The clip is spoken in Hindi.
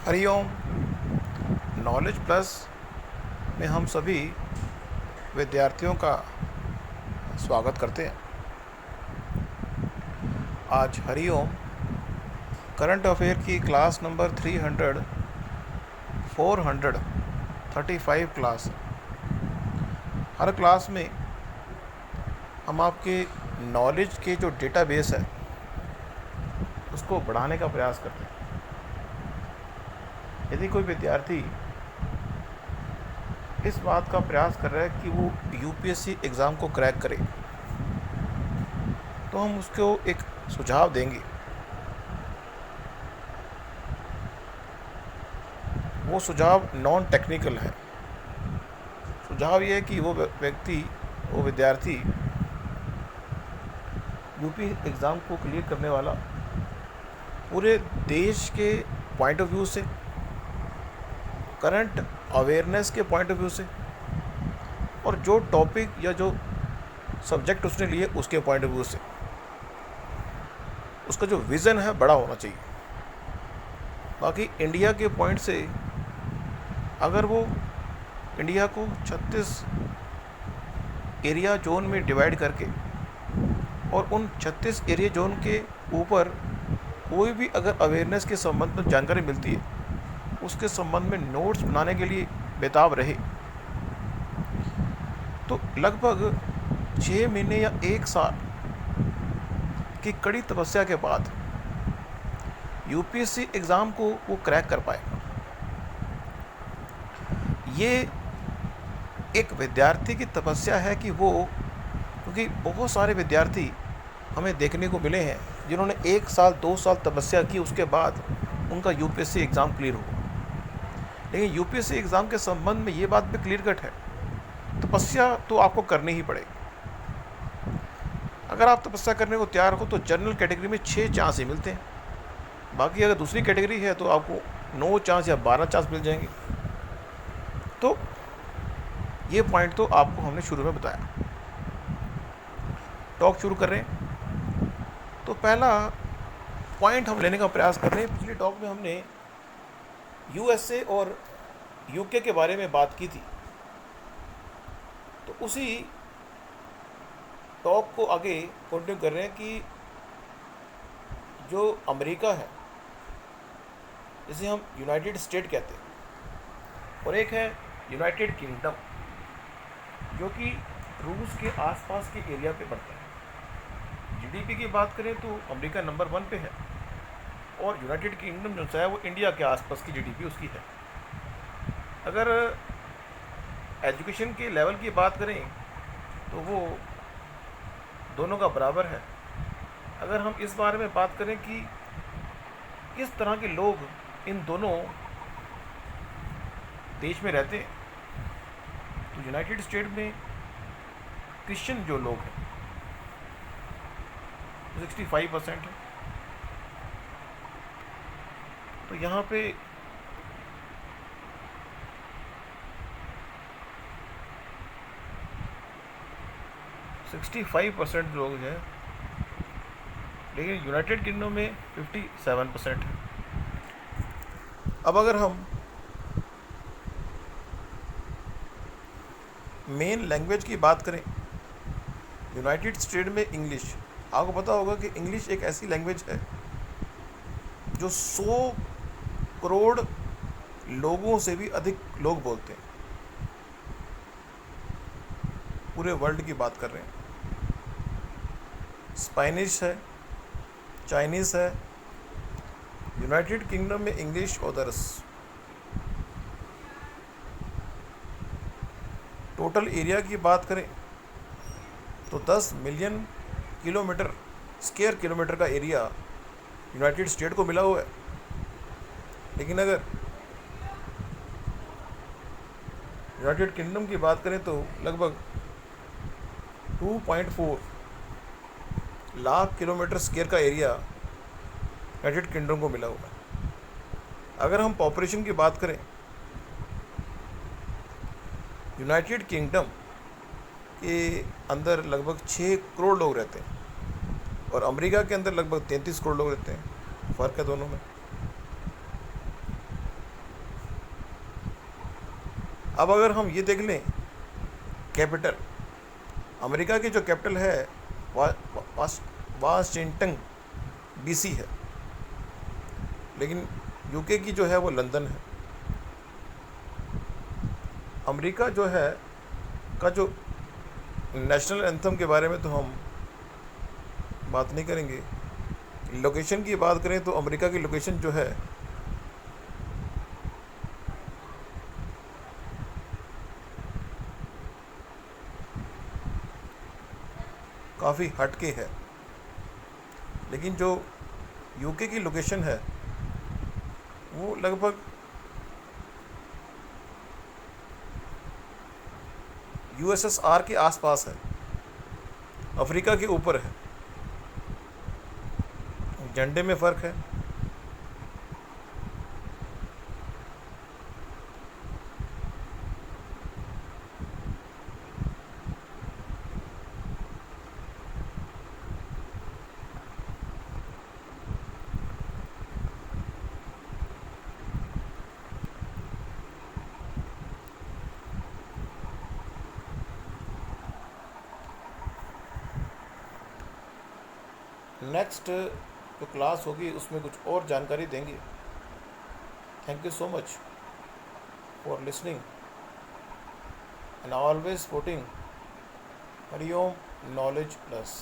हरिओम। नॉलेज प्लस में हम सभी विद्यार्थियों का स्वागत करते हैं। आज हरिओम करंट अफेयर की क्लास नंबर 435 क्लास। हर क्लास में हम आपके नॉलेज के जो डेटाबेस है उसको बढ़ाने का प्रयास करते हैं। यदि कोई विद्यार्थी इस बात का प्रयास कर रहा है कि वो यूपीएससी एग्ज़ाम को क्रैक करे, तो हम उसको एक सुझाव देंगे। वो सुझाव नॉन टेक्निकल है। सुझाव ये है कि वो विद्यार्थी यूपी एग्ज़ाम को क्लियर करने वाला पूरे देश के पॉइंट ऑफ व्यू से, करंट अवेयरनेस के पॉइंट ऑफ व्यू से, और जो टॉपिक या जो सब्जेक्ट उसने लिए उसके पॉइंट ऑफ व्यू से उसका जो विज़न है बड़ा होना चाहिए। बाकी इंडिया के पॉइंट से अगर वो इंडिया को 36 एरिया जोन में डिवाइड करके और उन 36 एरिया जोन के ऊपर कोई भी अगर अवेयरनेस के संबंध में जानकारी मिलती है, उसके संबंध में नोट्स बनाने के लिए बेताब रहे, तो लगभग 6 महीने या 1 साल की कड़ी तपस्या के बाद यूपीएससी एग्ज़ाम को वो क्रैक कर पाएगा। ये एक विद्यार्थी की तपस्या है कि वो, क्योंकि बहुत सारे विद्यार्थी हमें देखने को मिले हैं जिन्होंने 1 साल 2 साल तपस्या की, उसके बाद उनका यूपीएससी एग्ज़ाम क्लियर हुआ। लेकिन यूपीएससी एग्ज़ाम के संबंध में ये बात भी क्लियर कट है, तपस्या तो आपको करनी ही पड़ेगी। अगर आप तपस्या करने को तैयार हो तो जनरल कैटेगरी में 6 चांस ही मिलते हैं। बाकी अगर दूसरी कैटेगरी है तो आपको 9 चांस या 12 चांस मिल जाएंगे। तो ये पॉइंट तो आपको हमने शुरू में बताया। टॉक शुरू कर रहे हैं तो पहला पॉइंट हम लेने का प्रयास कर रहे हैं। पिछले टॉक में हमने यूएसए और यूके के बारे में बात की थी, तो उसी टॉक को आगे कंटिन्यू कर रहे हैं कि जो अमेरिका है, जिसे हम यूनाइटेड स्टेट कहते हैं, और एक है यूनाइटेड किंगडम जो कि रूस के आसपास के एरिया पे पड़ता है। जीडीपी की बात करें तो अमेरिका नंबर 1 पे है, और यूनाइटेड किंगडम जो है वो इंडिया के आसपास की जीडीपी उसकी है। अगर एजुकेशन के लेवल की बात करें तो वो दोनों का बराबर है। अगर हम इस बारे में बात करें कि किस तरह के लोग इन दोनों देश में रहते हैं, तो यूनाइटेड स्टेट में क्रिश्चियन जो लोग हैं 65% है। तो यहाँ पे 65% लोग हैं, लेकिन यूनाइटेड किंगडम में 57% है। अब अगर हम मेन लैंग्वेज की बात करें यूनाइटेड स्टेट में इंग्लिश, आपको पता होगा कि इंग्लिश एक ऐसी लैंग्वेज है जो 100 करोड़ लोगों से भी अधिक लोग बोलते हैं। पूरे वर्ल्ड की बात कर रहे हैं। स्पेनिश है, चाइनीज़ है, यूनाइटेड किंगडम में इंग्लिश अदर्स। टोटल एरिया की बात करें तो 10 मिलियन स्क्वायर किलोमीटर का एरिया यूनाइटेड स्टेट को मिला हुआ है। लेकिन अगर यूनाइटेड किंगडम की बात करें तो लगभग 2.4 लाख किलोमीटर स्क्वायर का एरिया यूनाइटेड किंगडम को मिला हुआ है। अगर हम पॉपुलेशन की बात करें, यूनाइटेड किंगडम के अंदर लगभग 6 करोड़ लोग रहते हैं और अमेरिका के अंदर लगभग 33 करोड़ लोग रहते हैं। फ़र्क है दोनों में। अब अगर हम ये देख लें, कैपिटल, अमेरिका की जो कैपिटल है वाशिंगटन डीसी है, लेकिन यूके की जो है वो लंदन है। अमेरिका जो है का जो नेशनल एंथम के बारे में तो हम बात नहीं करेंगे। लोकेशन की बात करें तो अमेरिका की लोकेशन जो है काफ़ी हटके है, लेकिन जो यूके की लोकेशन है वो लगभग यूएसएसआर के आसपास है, अफ्रीका के ऊपर है। झंडे में फ़र्क है। नेक्स्ट जो क्लास होगी उसमें कुछ और जानकारी देंगे। Thank you so much for listening and always supporting Hariom knowledge plus.